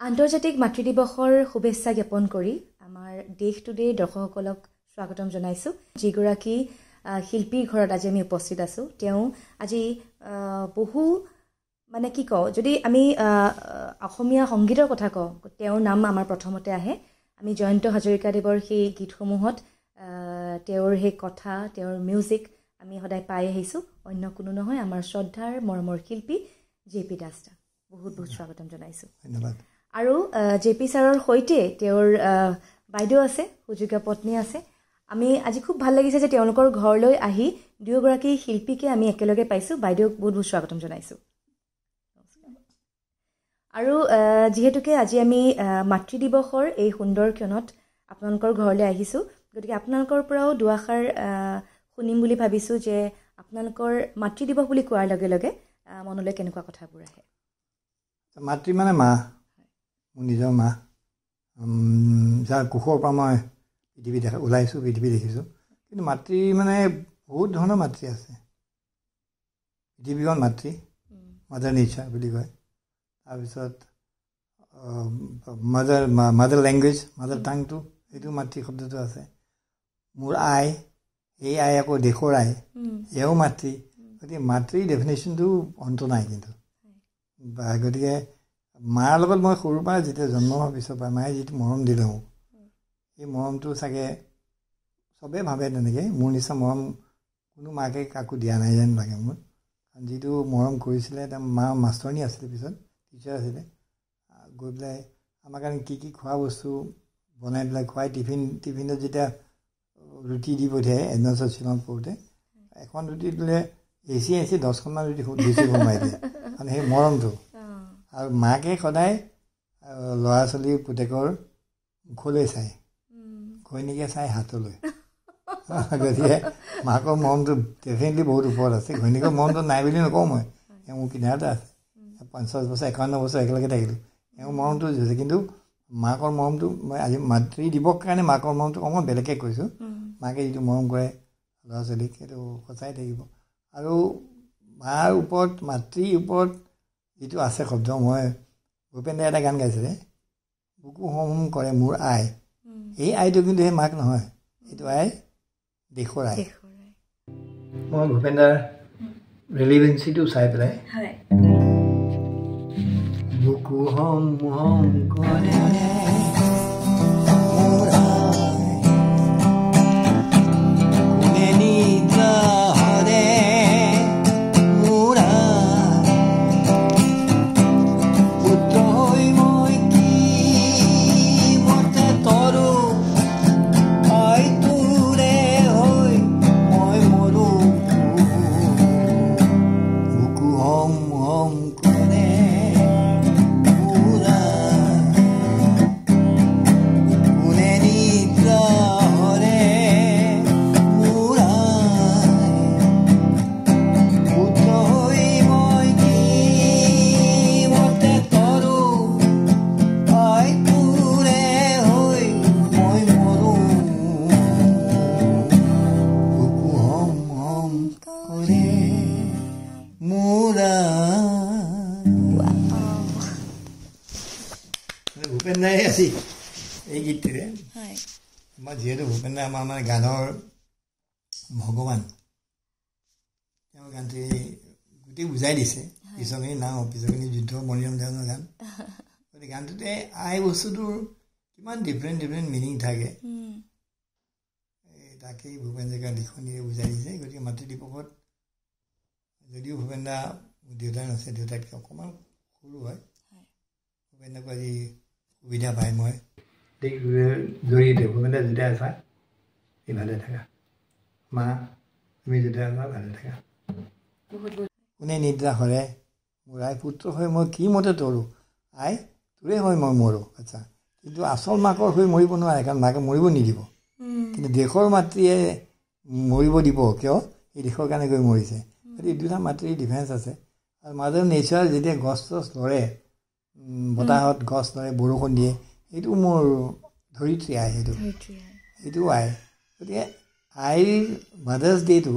আন্তৰ্জাতিক মাতৃ দিৱসৰ শুভেচ্ছা জ্ঞাপন কৰি আমাৰ দেশ টুডেৰ দৰ্শকসকলক স্বাগতম জনাইছোঁ। যিগৰাকী শিল্পীৰ ঘৰত আজি আমি উপস্থিত আছোঁ, তেওঁ আজি বহু মানে কি কওঁ, যদি আমি অসমীয়া সংগীতৰ কথা কওঁ, তেওঁৰ নাম আমাৰ প্ৰথমতে আহে। আমি জয়ন্ত হাজৰিকাদেৱৰ সেই গীতসমূহত তেওঁৰ সেই কথা, তেওঁৰ মিউজিক আমি সদায় পাই আহিছোঁ। অন্য কোনো নহয়, আমাৰ শ্ৰদ্ধাৰ মৰমৰ শিল্পী জে.পি. দাস দা। বহুত বহুত স্বাগতম জনাইছোঁ। ধন্যবাদ। আৰু জে.পি. ছাৰৰ সৈতে তেওঁৰ বাইদেউ আছে, সুযোগ্য পত্নী আছে। আমি আজি খুব ভাল লাগিছে যে তেওঁলোকৰ ঘৰলৈ আহি দুয়োগৰাকী শিল্পীকে আমি একেলগে পাইছোঁ। বাইদেউক বহুত বহুত স্বাগতম জনাইছোঁ। আৰু যিহেতুকে আজি আমি মাতৃ দিৱসৰ এই সুন্দৰ ক্ষণত আপোনালোকৰ ঘৰলৈ আহিছোঁ, গতিকে আপোনালোকৰ পৰাও দুআষাৰ শুনিম বুলি ভাবিছোঁ যে আপোনালোকৰ মাতৃ দিৱস বুলি কোৱাৰ লগে লগে মনলৈ কেনেকুৱা কথাবোৰ আহে? মাতৃ মানে মা, মোৰ নিজৰ মা, যাৰ কোষৰ পৰা মই পৃথিৱী ওলাইছোঁ, পৃথিৱী দেখিছোঁ। কিন্তু মাতৃ মানে বহুত ধৰণৰ মাতৃ আছে। পৃথিৱীখন মাতৃ, মাদাৰ নেচাৰ বুলি কয়। তাৰপিছত মাদাৰ লেংগুৱেজ, মাদাৰ টাংটো, সেইটো মাতৃ শব্দটো আছে। মোৰ আই, এই আই আকৌ দেশৰ আই, এয়াও মাতৃ। গতিকে মাতৃৰ ডেফিনেশ্যনটো অন্ত নাই কিন্তু। গতিকে মাৰ লগত মই সৰুৰ পৰা যেতিয়া জন্ম হোৱাৰ পিছৰ পৰা মায়ে যিটো মৰম দিলে মোক, সেই মৰমটো চাগে চবেই ভাবে তেনেকৈ। মোৰ নিচিনা মৰম কোনো মাকে কাকো দিয়া নাই যেন লাগে মোৰ। কাৰণ যিটো মৰম কৰিছিলে, তেওঁ মা মাষ্টৰণী আছিলে, পিছত টিচাৰ আছিলে। গৈ পেলাই আমাৰ কাৰণে কি কি খোৱা বস্তু বনাই পেলাই খুৱাই, টিফিনত যেতিয়া ৰুটি দি পঠিয়াই, এডভান্সত শ্বিলং কৰোঁতে, এখন ৰুটি দিলে এচি 10খনমান ৰুটি বেছি সোমাই দিয়ে। মানে সেই মৰমটো। আৰু মাকে সদায় ল'ৰা ছোৱালীৰ পুতেকৰ মুখলৈ চায়, ঘৈণীকে চাই হাতলৈ। গতিকে মাকৰ মৰমটো ডেফিনেটলি বহুত ওপৰত আছে। ঘৈণীকৰ মৰমটো নাই বুলি নকওঁ মই, এওঁ মোৰ কিনাৰতে আছে। 50 বছৰ 51 বছৰ একেলগে থাকিলোঁ, এওঁ মৰমটো হৈছে। কিন্তু মাকৰ মৰমটো মই আজি মাতৃ দিৱস কাৰণে মাকৰ মৰমটো অকণমান বেলেগকৈ কৈছোঁ। মাকে যিটো মৰম কৰে ল'ৰা ছোৱালীক, সেইটো সঁচাই থাকিব। আৰু মাৰ ওপৰত, মাতৃৰ ওপৰত যিটো আছে শব্দ, মই ভূপেন দাই এটা গান গাইছিলে, বুকু হম হম কৰে মোৰ আই। এই আইটো কিন্তু সেই মাক নহয়, এইটো আই দেশৰ আই। মই ভূপেন দাৰ ৰিলিভেঞ্চিটো চাই পেলাই, বুকু হম হম কৰে মোৰ আই, কোনে নিদ্ৰা হৰে মোৰ আই, পুত্ৰ হৈ মই কি মতে তৰো, আই তোৰে হৈ মই মৰো, বুকু হম হম কৰে মোৰ আই, কোনে নিদ্ৰা হৰে মোৰ আই, পুত্ৰ হৈ মই কি মতে তৰো, আই তোৰে হৈ মই মৰো, বুকু হম হম কৰে মোৰ আই। ভূপেন দাই আজি এই গীতটিৰে, মই যিহেতু ভূপেন দাই আমাৰ মানে গানৰ ভগৱান, তেওঁৰ গানটোৱে গোটেই বুজাই দিছে। পিছৰখিনি নাও, পিছৰখিনি যুদ্ধ মৰিয়ম দেৱানৰ গান। গতিকে গানটোতে আই বস্তুটোৰ কিমান ডিফাৰেণ্ট মিনিং থাকে, তাকেই ভূপেন দাই লিখনিৰে বুজাই দিছে। গতিকে মাতৃ দিৱসত যদিও ভূপেন দা মোৰ দেউতাই নাছে, দেউতাতকৈ অকণমান সৰু হয়, ভূপেন দাকো আজি সুবিধা পাই মই জড়িয়তে ভূপেন দা যেতিয়া আছা এই ভালে থাকা, মা তুমি যেতিয়া আছা ভালে থাকা। কোনে নিদ্ৰা হৰে মোৰ আই, পুত্ৰ হৈ মই কি মতে তৰো, আই তোৰে হৈ মই মৰো। আচ্ছা, কিন্তু আচল মাকৰ হৈ মৰিব নোৱাৰে, কাৰণ মাকে মৰিব নিদিব। কিন্তু দেশৰ মাতৃয়ে মৰিব দিব, কিয়? এই দেশৰ কাৰণে গৈ মৰিছে। গতিকে দুটা মাতৃৰ ডিফাৰেঞ্চ আছে। আৰু মাদাৰ নেচাৰ যেতিয়া গছ চছ লৰে, বতাহত গছ লৰে, বৰষুণ দিয়ে, সেইটো মোৰ ধৰিত্ৰী আই, সেইটো আই। গতিকে আইৰ মাদাৰ্ছ ডে'টো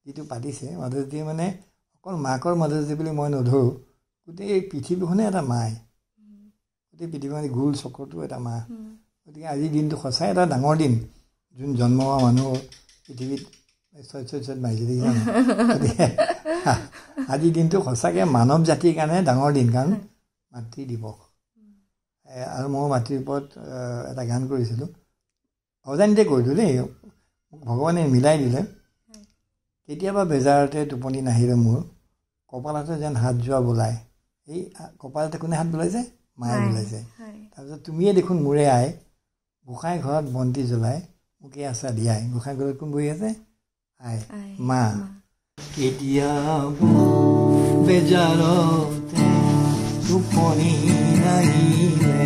যিটো পাতিছে, মাদাৰ্ছ ডে' মানে অকল মাকৰ মাদাৰ্ছ ডে' বুলি মই নধৰোঁ, গোটেই পৃথিৱীখনে এটা মাই। গোটেই পৃথিৱীখন গোল চক্ৰটো এটা মা গতিকে আজিৰ দিনটো সঁচাই এটা ডাঙৰ দিন যোন জন্ম হোৱা মানুহ পৃথিৱীত ছয় মাৰিছে দেখিছা গতিকে আজিৰ দিনটো সঁচাকৈ মানৱ জাতিৰ কাৰণে ডাঙৰ দিন কাৰণ মাতৃ দিৱস আৰু মই মাতৃৰ ওপৰত এটা গান কৰিছিলোঁ অজানিতে কৰিলোঁ দেই মোক ভগৱানে মিলাই দিলে কেতিয়াবা বেজাৰতে টোপনি নাহিলে মোৰ কপালতে যেন হাত যোৱা বোলাই এই কপালতে কোনে হাত বোলাইছে মায়ে বোলাইছে তাৰপিছত তুমিয়ে দেখোন মোৰে আই গোসাঁই ঘৰত বন্তি জ্বলাই মোকে আছা দিয়াই গোসাঁই ঘৰত কোন বহি আছে আই মা কেতিয়াবা বেজাৰতে টোপনি নাহিলে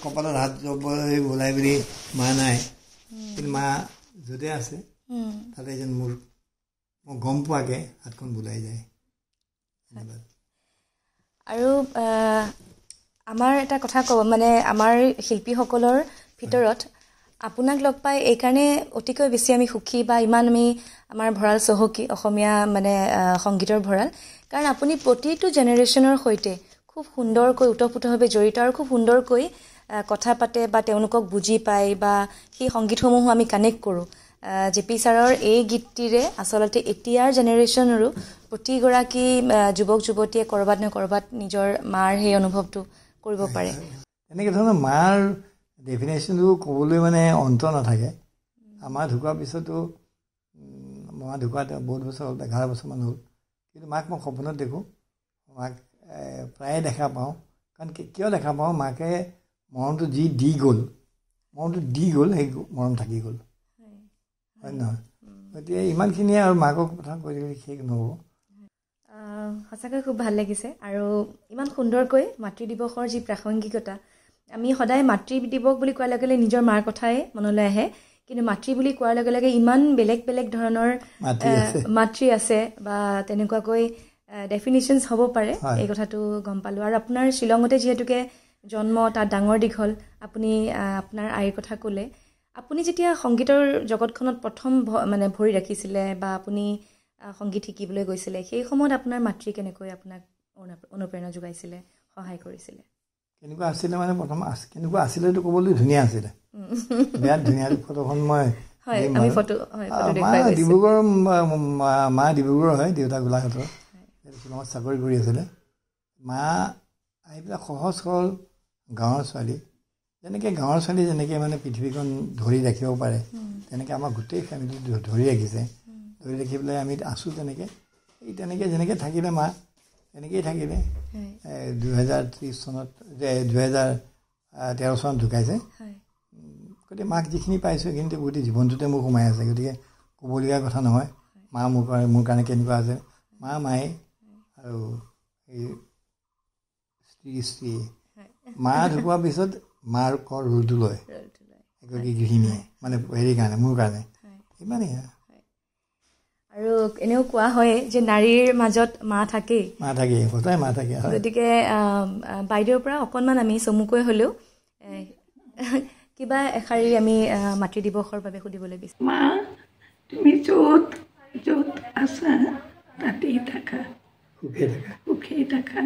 কপালত হাত বোলাই বুলি মা নাই কিন্তু মা য'তে আছে তাতে যেন মোৰ মই গম পোৱাকৈ হাতখন বোলাই যায় ধন্যবাদ আৰু আমাৰ এটা কথা ক'ব মানে আমাৰ শিল্পীসকলৰ ভিতৰত আপোনাক লগ পাই এইকাৰণে অতিকৈ বেছি আমি সুখী বা ইমান আমি আমাৰ ভঁৰাল চহকী অসমীয়া মানে সংগীতৰ ভঁৰাল কাৰণ আপুনি প্ৰতিটো জেনেৰেশ্যনৰ সৈতে খুব সুন্দৰকৈ ওতঃপ্ৰোতভাৱে জড়িত আৰু খুব সুন্দৰকৈ কথা পাতে বা তেওঁলোকক বুজি পায় বা সেই সংগীতসমূহো আমি কানেক্ট কৰোঁ জেপি ছাৰৰ এই গীতটিৰে আচলতে এতিয়াৰ জেনেৰেশ্যনৰো প্ৰতিগৰাকী যুৱক যুৱতীয়ে ক'ৰবাত নে ক'ৰবাত নিজৰ মাৰ সেই অনুভৱটো কৰিব পাৰে এনেকৈ ধৰণৰ মাৰ ডেফিনেশ্যনটো ক'বলৈ মানে অন্ত নাথাকে আমাৰ ঢুকোৱাৰ পিছতো মা ঢুকুৱাত বহুত বছৰ হ'ল 11 বছৰমান হ'ল কিন্তু মাক মই সপোনত দেখোঁ মাক প্ৰায়ে দেখা পাওঁ কাৰণ কিয় দেখা পাওঁ মাকে মৰমটো যি দি গ'ল সেই মৰম থাকি গ'ল হয় নহয় গতিকে ইমানখিনিয়ে আৰু মাকৰ কথা কৈ দিলে শেষ নহ'ব সঁচাকৈ খুব ভাল লাগিছে আৰু ইমান সুন্দৰকৈ মাতৃ দিৱসৰ যি প্ৰাসংগিকতা আমি সদায় মাতৃ দিৱস বুলি কোৱাৰ লগে লগে নিজৰ মাৰ কথাই মনলৈ আহে কিন্তু মাতৃ বুলি কোৱাৰ লগে লগে ইমান বেলেগ বেলেগ ধৰণৰ মাতৃ আছে বা তেনেকুৱাকৈ ডেফিনিশ্যনছ হ'ব পাৰে এই কথাটো গম পালোঁ আৰু আপোনাৰ শ্বিলঙতে যিহেতুকে জন্ম তাত ডাঙৰ দীঘল আপুনি আপোনাৰ আইৰ কথা ক'লে আপুনি যেতিয়া সংগীতৰ জগতখনত প্ৰথম মানে ভৰি ৰাখিছিলে বা আপুনি সংগীত শিকিবলৈ গৈছিলে সেই সময়ত আপোনাৰ মাতৃ কেনেকৈ আপোনাক অনুপ্ৰেৰণা যোগাইছিলে সহায় কৰিছিলে কেনেকুৱা আছিলে মানে প্ৰথম কেনেকুৱা আছিলেতো ক'বলৈ ধুনীয়া আছিলে বিৰাট ধুনীয়া ফটোখন মই ডিব্ৰুগড় মা ডিব্ৰুগড় হয় দেউতা গোলাঘাটৰ শ্বিলঙত চাকৰি কৰি আছিলে মা আহি পেলাই সহজ সৰল গাঁৱৰ ছোৱালী যেনেকৈ মানে পৃথিৱীখন ধৰি ৰাখিব পাৰে তেনেকৈ আমাৰ গোটেই ফেমিলিটো ধৰি ৰাখিছে ধৰি ৰাখি পেলাই আমি আছোঁ তেনেকৈ যেনেকৈ থাকিলে মা তেনেকেই থাকিলে 2030 চনত 2013 চনত ঢুকাইছে গতিকে মাক যিখিনি পাইছোঁ সেইখিনিতে গোটেই জীৱনটোতে মোৰ সোমাই আছে গতিকে ক'বলগীয়া কথা নহয় মা মোৰ কাৰণে কেনেকুৱা আছে মায়ে আৰু এই স্ত্ৰী মা ঢুকোৱাৰ পিছত মাৰ ৰোলটো লয় এগৰাকী গৃহিণীয়ে মানে হেৰিৰ কাৰণে মোৰ কাৰণে ইমানেই আৰু এনেও কোৱা হয় যে নাৰীৰ মাজত মা থাকেই সদায় মা থাকে গতিকে বাইদেউৰ পৰা অকণমান আমি চমুকৈ হ'লেও কিবা এষাৰি আমি মাতৃ দিৱসৰ বাবে সুধিবলৈ বিচাৰোঁ মা তুমি য'ত য'ত আছা তাতেই থাকা, সুখেই থাকা।